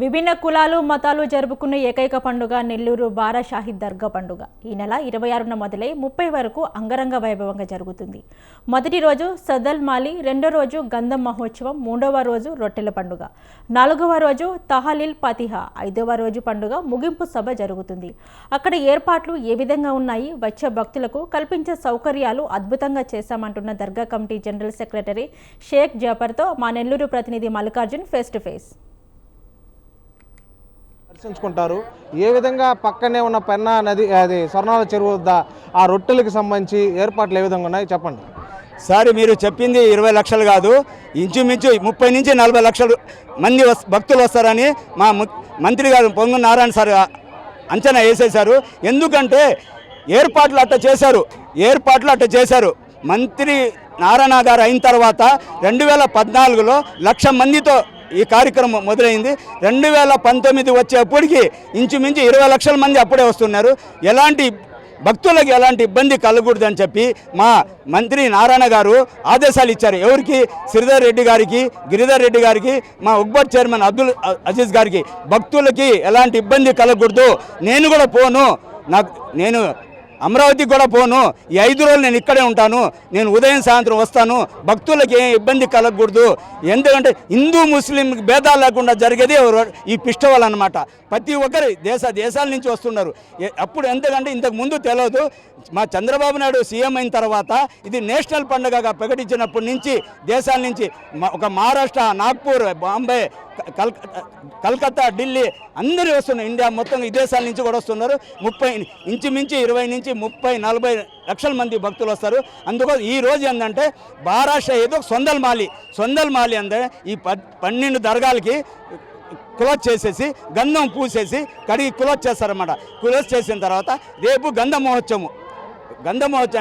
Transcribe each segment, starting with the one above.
విభిన్న కులాలు మతాలు జరుపుకునే ఏకైక పండుగ నెల్లూరు బారా షాహిద్ దర్గా పండుగ ఈ నెల 26న మొదలై 30 వరకు అంగరంగ వైభవంగా జరుగుతుంది. మొదటి రోజు సదల్ మాలి, రెండో రోజు గంధం మహోత్సవం, మూడవ రోజు రొట్టెల పండుగ, నాలుగవ రోజు తహలీల్ ఫతిహా, ఐదవ రోజు పండుగ ముగింపు సభ జరుగుతుంది. అక్కడ ఏర్పాట్లు ఏ విధంగా ఉన్నాయి, వచ్చే భక్తులకు కల్పించే సౌకర్యాలు అద్భుతంగా చేశామంటున్న దర్గా కమిటీ జనరల్ సెక్రటరీ షేక్ జాఫర్తో మా నెల్లూరు ప్రతినిధి మల్లికార్జున్ ఫేస్ టు ఫేస్. దర్శించుకుంటారు. ఏ విధంగా పక్కనే ఉన్న పెన్నా నది, అది స్వర్ణాల చెరువు వద్ద ఆ రొట్టెలకు సంబంధించి ఏర్పాట్లు ఏ విధంగా ఉన్నాయి చెప్పండి సార్. మీరు చెప్పింది 20 లక్షలు కాదు, ఇంచుమించు 30 నుంచి 40 లక్షలు మంది భక్తులు వస్తారని మా మంత్రి గారు పొంగు నారాయణ సార్ అంచనా వేసేశారు. ఎందుకంటే ఏర్పాట్లు అట్ట చేశారు. మంత్రి నారాయణ గారు అయిన తర్వాత 2014లో 1,00,000 మందితో ఈ కార్యక్రమం మొదలైంది. 2019 వచ్చేప్పటికి ఇంచుమించు 20 లక్షల మంది అప్పుడే వస్తున్నారు. భక్తులకు ఎలాంటి ఇబ్బంది కలగకూడదని చెప్పి మా మంత్రి నారాయణ గారు ఆదేశాలు ఇచ్చారు. ఎవరికి? శ్రీధర్ రెడ్డి గారికి, గిరిధర్ రెడ్డి గారికి, మా ఉగ్బట్ చైర్మన్ అబ్దుల్ అజీజ్ గారికి. భక్తులకి ఎలాంటి ఇబ్బంది కలగకూడదు. నేను కూడా పోను, నేను అమరావతికి కూడా పోను, ఈ 5 రోజులు నేను ఇక్కడే ఉంటాను, నేను ఉదయం సాయంత్రం వస్తాను, భక్తులకు ఏం ఇబ్బంది కలగకూడదు. ఎందుకంటే హిందూ ముస్లిం భేదాలు లేకుండా జరిగేది ఈ ఫెస్టివల్ అన్నమాట. ప్రతి ఒక్కరు దేశాల నుంచి వస్తున్నారు. అప్పుడు ఎందుకంటే ఇంతకు ముందు తెలియదు. మా చంద్రబాబు నాయుడు సీఎం అయిన తర్వాత ఇది నేషనల్ పండుగగా ప్రకటించినప్పటి నుంచి దేశాల నుంచి ఒక మహారాష్ట్ర, నాగ్పూర్, బాంబే, కలకత్తా, ఢిల్లీ అందరూ వస్తున్నారు. ఇండియా మొత్తం విదేశాల నుంచి కూడా వస్తున్నారు. ఇంచుమించు 20 నుంచి 30-40 లక్షల మంది భక్తులు వస్తారు. అందుకోసం ఈ రోజు ఏంటంటే బారా షాహిద్ సొందల్ మాలి అంటే ఈ 12 దర్గాలకి క్లోజ్ చేసేసి గంధం పూసేసి కడిగి క్లోజ్ చేస్తారన్నమాట. క్లోజ్ చేసిన తర్వాత రేపు గంధ మహోత్సవం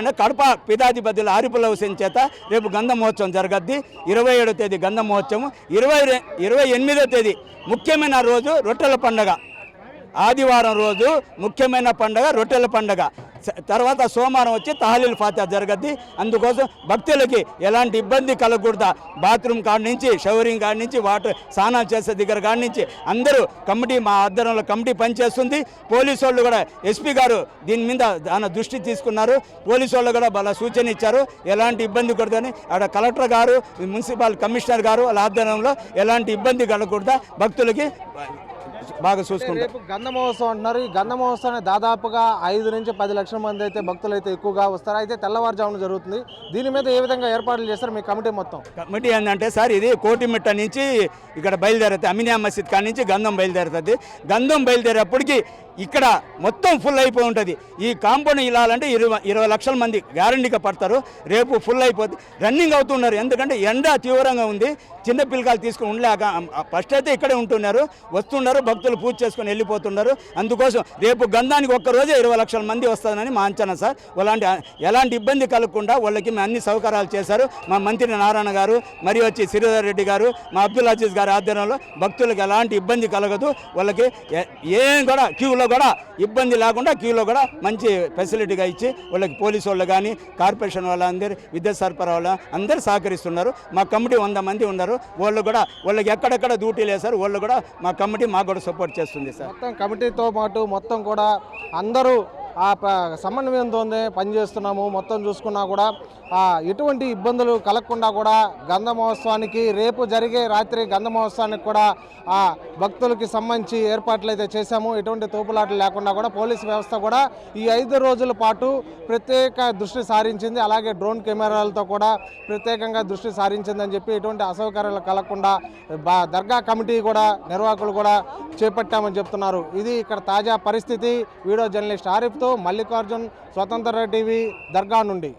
అంటే కడప పీఠాధిపతుల ఆరిపుల హుసేన్ చేత రేపు గంధ మహోత్సవం జరగద్ది. 27వ తేదీ గంధ మహోత్సవం, 28వ తేదీ ముఖ్యమైన రోజు రొట్టెల పండుగ. ఆదివారం రోజు ముఖ్యమైన పండుగ రొట్టెల పండుగ. తర్వాత సోమవారం వచ్చి తహలీల్ ఫతిహా జరగద్ది. అందుకోసం భక్తులకి ఎలాంటి ఇబ్బంది కలగకూడదు. బాత్రూమ్ కాడి నుంచి, షవరింగ్ కాడి నుంచి, వాటర్ స్నానాలు చేసే దగ్గర కాడి నుంచి అందరూ కమిటీ, మా ఆధ్వర్యంలో కమిటీ పనిచేస్తుంది. పోలీసు వాళ్ళు కూడా, ఎస్పీ గారు దీని మీద దృష్టి తీసుకున్నారు. పోలీసు వాళ్ళు కూడా వాళ్ళ సూచన ఇచ్చారు, ఎలాంటి ఇబ్బంది కూడదని. అక్కడ కలెక్టర్ గారు, మున్సిపల్ కమిషనర్ గారు వాళ్ళ ఆధ్వర్యంలో ఎలాంటి ఇబ్బంది కలగకూడదు, భక్తులకి బాగా చూసుకుంటారు. గంధ మహోత్సవం అంటున్నారు. ఈ గంధ మహోత్సవాన్ని దాదాపుగా 5 నుంచి 10 లక్షల మంది అయితే భక్తులు అయితే ఎక్కువగా వస్తారు. అయితే తెల్లవారుజామున జరుగుతుంది. దీని మీద ఏ విధంగా ఏర్పాట్లు చేస్తారు మీ కమిటీ మొత్తం? కమిటీ ఏంటంటే సార్, ఇది కోటిమిట్ట నుంచి ఇక్కడ బయలుదేరుతుంది. అమినియా మసీద్ కాడి నుంచి గంధం బయలుదేరుతుంది. గంధం బయలుదేరేప్పటికి ఇక్కడ మొత్తం ఫుల్ అయిపోయి ఉంటుంది. ఈ కాంపౌండ్ ఇలాలంటే 20 లక్షల మంది గ్యారంటీగా పడతారు. రేపు ఫుల్ అయిపోతుంది. రన్నింగ్ అవుతున్నారు. ఎందుకంటే ఎండ తీవ్రంగా ఉంది. చిన్న పిల్లకాయలు తీసుకుని ఉండలేక ఫస్ట్ అయితే ఇక్కడే ఉంటున్నారు, వస్తున్నారు, భక్తులు పూజ చేసుకుని వెళ్ళిపోతున్నారు. అందుకోసం రేపు గంధానికి ఒక్కరోజే 20 లక్షల మంది వస్తుందని మా అంచనా సార్. ఎలాంటి ఇబ్బంది కలగకుండా వాళ్ళకి మేము అన్ని సౌకర్యాలు చేశారు మా మంత్రి నారాయణ గారు, మరియు వచ్చి శ్రీధర్ రెడ్డి గారు, మా అబ్దుల్ అజీజ్ గారి ఆధ్వర్యంలో. భక్తులకు ఎలాంటి ఇబ్బంది కలగదు. వాళ్ళకి ఏం కూడా క్యూలో కూడా ఇబ్బంది లేకుండా క్యూలో కూడా మంచి ఫెసిలిటీగా ఇచ్చి వాళ్ళకి పోలీసు వాళ్ళు కానీ, కార్పొరేషన్ వాళ్ళందరూ, విద్యుత్ సరఫరా వాళ్ళు అందరూ సహకరిస్తున్నారు. మా కమిటీ 100 మంది ఉన్నారు. వాళ్ళకి ఎక్కడెక్కడ డ్యూటీలు వేశారు. వాళ్ళు కూడా మా కమిటీ మాకు కూడా సపోర్ట్ చేస్తుంది సార్. మొత్తం కమిటీతో పాటు మొత్తం కూడా అందరూ ఆ సమన్వయంతోనే పనిచేస్తున్నాము. మొత్తం చూసుకున్నా కూడా ఎటువంటి ఇబ్బందులు కలగకుండా కూడా గంధ మహోత్సవానికి, రేపు జరిగే రాత్రి గంధ మహోత్సవానికి కూడా భక్తులకి సంబంధించి ఏర్పాట్లు అయితే చేశాము. ఎటువంటి తోపులాటలు లేకుండా కూడా పోలీసు వ్యవస్థ కూడా ఈ 5 రోజుల పాటు ప్రత్యేక దృష్టి సారించింది. అలాగే డ్రోన్ కెమెరాలతో కూడా ప్రత్యేకంగా దృష్టి సారించిందని చెప్పి ఎటువంటి అసౌకర్యాలు కలగకుండా దర్గా కమిటీ కూడా, నిర్వాహకులు కూడా చేపట్టామని చెప్తున్నారు. ఇది ఇక్కడ తాజా పరిస్థితి. వీడియో జర్నలిస్ట్ ఆరిఫ్తో మల్లికార్జున్, స్వతంత్ర టీవీ, దర్గా నుండి.